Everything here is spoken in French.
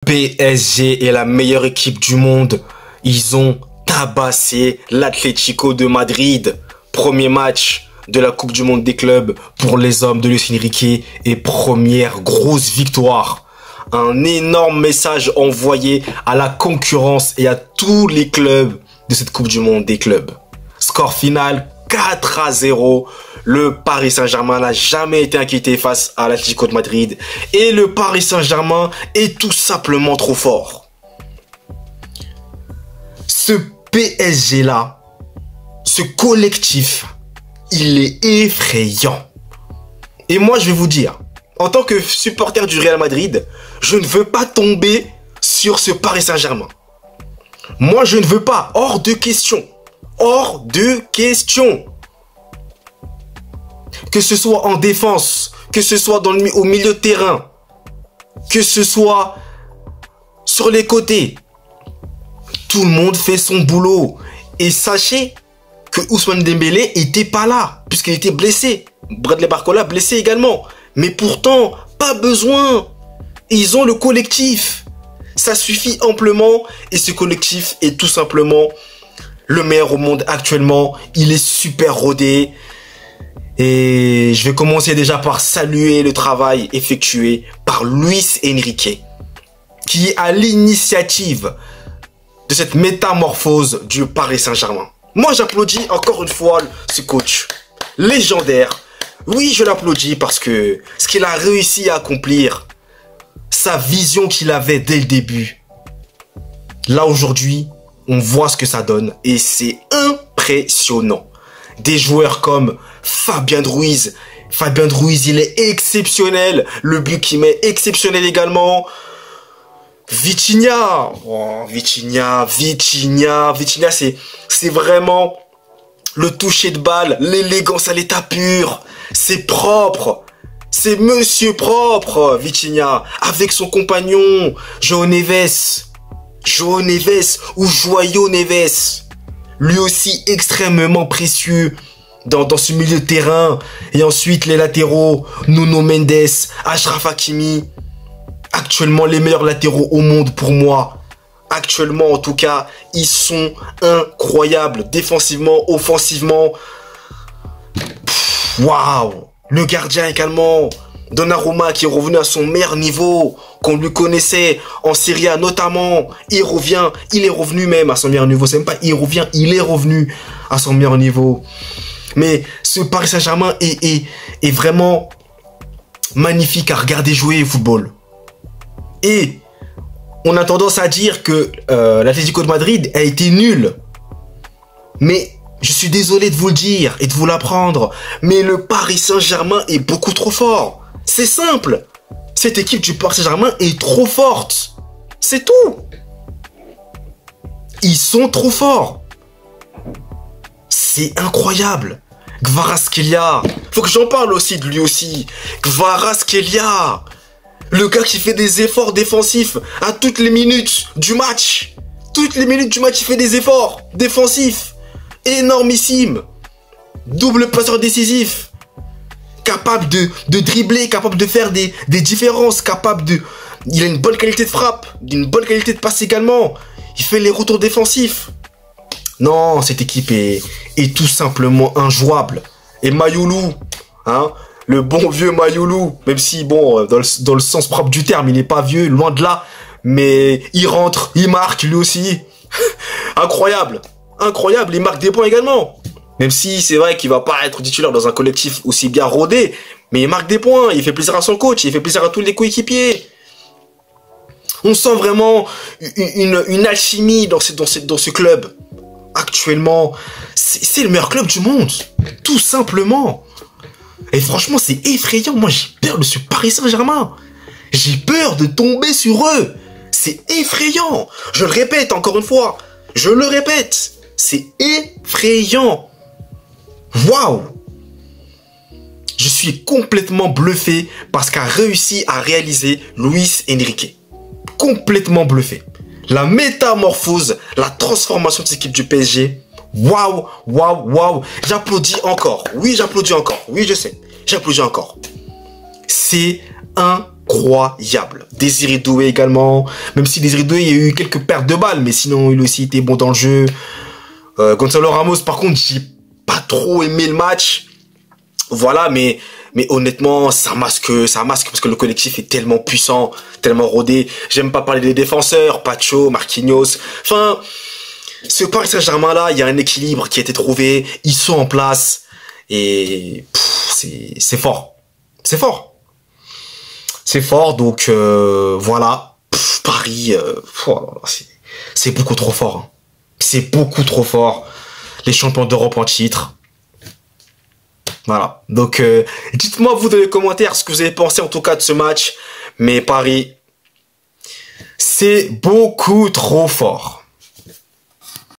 PSG est la meilleure équipe du monde. Ils ont tabassé l'Atlético de Madrid. Premier match de la Coupe du Monde des clubs pour les hommes de Luis Enrique et première grosse victoire. Un énorme message envoyé à la concurrence et à tous les clubs de cette Coupe du Monde des clubs. Score final 4-0. Le Paris Saint-Germain n'a jamais été inquiété face à l'Atlético de Madrid. Et le Paris Saint-Germain est tout simplement trop fort. Ce PSG-là, ce collectif, il est effrayant. Et moi, je vais vous dire, en tant que supporter du Real Madrid, je ne veux pas tomber sur ce Paris Saint-Germain. Moi, je ne veux pas. Hors de question. Hors de question. Que ce soit en défense, que ce soit au milieu de terrain, que ce soit sur les côtés. Tout le monde fait son boulot. Et sachez que Ousmane Dembélé était pas là, puisqu'il était blessé. Bradley Barcola blessé également. Mais pourtant, pas besoin. Ils ont le collectif. Ça suffit amplement. Et ce collectif est tout simplement le meilleur au monde actuellement. Il est super rodé. Et je vais commencer déjà par saluer le travail effectué par Luis Enrique, qui est à l'initiative de cette métamorphose du Paris Saint-Germain. Moi, j'applaudis encore une fois ce coach légendaire. Oui, je l'applaudis parce que ce qu'il a réussi à accomplir, sa vision qu'il avait dès le début. Là, aujourd'hui, on voit ce que ça donne et c'est impressionnant. Des joueurs comme Fabien Ruiz. Fabien Ruiz, il est exceptionnel. Le but qu'il met, exceptionnel également. Vitinha. Oh, Vitinha, c'est vraiment le toucher de balle, l'élégance à l'état pur. C'est propre. C'est monsieur propre, Vitinha. Avec son compagnon, João Neves. João Neves ou Joyau Neves. Lui aussi extrêmement précieux dans ce milieu de terrain. Et ensuite les latéraux, Nuno Mendes, Achraf Hakimi. Actuellement les meilleurs latéraux au monde pour moi. Actuellement en tout cas, ils sont incroyables. Défensivement, offensivement. Waouh. Le gardien également. Donnarumma qui est revenu à son meilleur niveau qu'on lui connaissait en Serie A notamment. Il est revenu même à son meilleur niveau. C'est même pas il revient, il est revenu à son meilleur niveau. Mais ce Paris Saint-Germain est vraiment magnifique à regarder jouer au football. Et on a tendance à dire que l'Atlético de Madrid a été nul. Mais je suis désolé de vous le dire et de vous l'apprendre. Mais le Paris Saint-Germain est beaucoup trop fort. C'est simple. Cette équipe du Paris Saint-Germain est trop forte. C'est tout. Ils sont trop forts. C'est incroyable. Kvaratskhelia. Faut que j'en parle aussi de lui aussi. Kvaratskhelia. Le gars qui fait des efforts défensifs à toutes les minutes du match. Toutes les minutes du match, il fait des efforts défensifs. Énormissime. Double passeur décisif. Capable de dribbler, capable de faire des différences, il a une bonne qualité de frappe, une bonne qualité de passe également. Il fait les retours défensifs. Non, cette équipe est tout simplement injouable. Et Mayoulou, hein, le bon vieux Mayoulou, même si bon, dans le sens propre du terme, il n'est pas vieux, loin de là, mais il rentre, il marque lui aussi. Incroyable, incroyable, il marque des points également. Même si c'est vrai qu'il va pas être titulaire dans un collectif aussi bien rodé, mais il marque des points, il fait plaisir à son coach, il fait plaisir à tous les coéquipiers. On sent vraiment une alchimie dans ce club. Actuellement, c'est le meilleur club du monde, tout simplement. Et franchement, c'est effrayant. Moi, j'ai peur de ce Paris Saint-Germain. J'ai peur de tomber sur eux. C'est effrayant. Je le répète encore une fois. Je le répète. C'est effrayant. Waouh! Je suis complètement bluffé par ce qu'a réussi à réaliser Luis Enrique. Complètement bluffé. La métamorphose, la transformation de cette équipe du PSG. Waouh, waouh, waouh. J'applaudis encore. Oui, j'applaudis encore. Oui, je sais. J'applaudis encore. C'est incroyable. incroyable. Désiré Doué également, même si Désiré Doué, il y a eu quelques pertes de balles, mais sinon, il a aussi été bon dans le jeu. Gonzalo Ramos, par contre, j'ai pas trop aimé le match. Voilà, mais honnêtement, ça masque parce que le collectif est tellement puissant, tellement rodé. J'aime pas parler des défenseurs, Pacho, Marquinhos. Enfin, ce Paris Saint-Germain là, il y a un équilibre qui a été trouvé. Ils sont en place et c'est fort, c'est fort, c'est fort. Donc voilà, Paris, c'est beaucoup trop fort. Hein. C'est beaucoup trop fort. Les champions d'Europe en titre. Voilà. Donc, dites-moi vous dans les commentaires ce que vous avez pensé en tout cas de ce match. Mais Paris, c'est beaucoup trop fort.